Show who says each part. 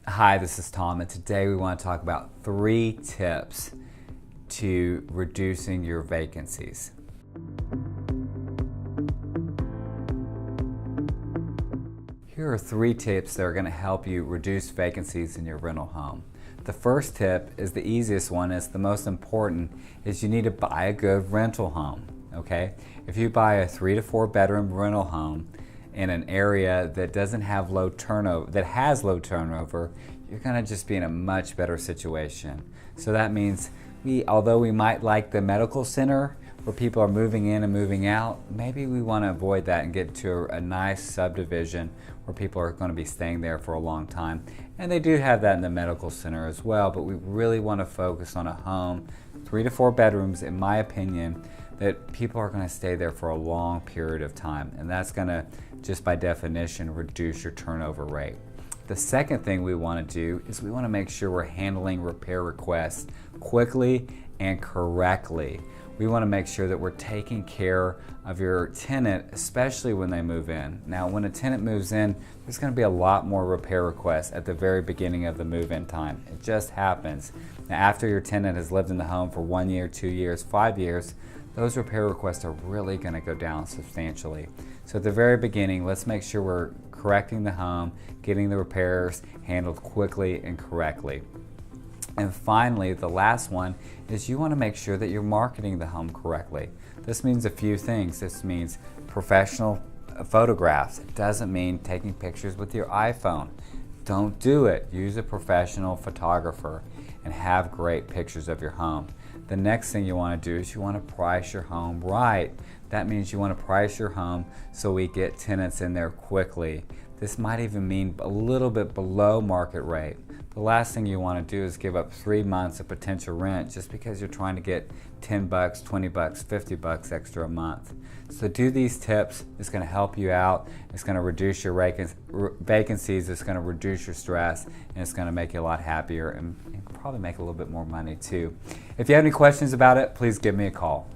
Speaker 1: Hi, this is Tom, and today we want to talk about 3 tips to reducing your vacancies. Here are 3 tips that are going to help you reduce vacancies in your rental home. The first tip is the easiest one, it's the most important, is you need to buy a good rental home, okay? If you buy a 3 to 4 bedroom rental home in an area that doesn't have low turnover, that has low turnover, you're gonna just be in a much better situation. So that means although we might like the medical center where people are moving in and moving out, maybe we want to avoid that and get to a nice subdivision where people are going to be staying there for a long time. And they do have that in the medical center as well, but we really want to focus on a home, 3 to 4 bedrooms, in my opinion, that people are going to stay there for a long period of time. And that's going to, just by definition, reduce your turnover rate. The second thing we want to do is we want to make sure we're handling repair requests quickly and correctly. We want to make sure that we're taking care of your tenant, especially when they move in. Now, when a tenant moves in, there's going to be a lot more repair requests at the very beginning of the move-in time. It just happens. Now, after your tenant has lived in the home for 1 year, 2 years, 5 years, those repair requests are really going to go down substantially. So at the very beginning, let's make sure we're correcting the home, getting the repairs handled quickly and correctly. And finally, the last one is you want to make sure that you're marketing the home correctly. This means a few things. This means professional photographs. It doesn't mean taking pictures with your iPhone. Don't do it. Use a professional photographer and have great pictures of your home. The next thing you want to do is you want to price your home right. That means you want to price your home so we get tenants in there quickly. This might even mean a little bit below market rate. The last thing you want to do is give up 3 months of potential rent just because you're trying to get $10, $20, $50 extra a month. So do these tips. It's going to help you out. It's going to reduce your vacancies. It's going to reduce your stress, and it's going to make you a lot happier and probably make a little bit more money too. If you have any questions about it, please give me a call.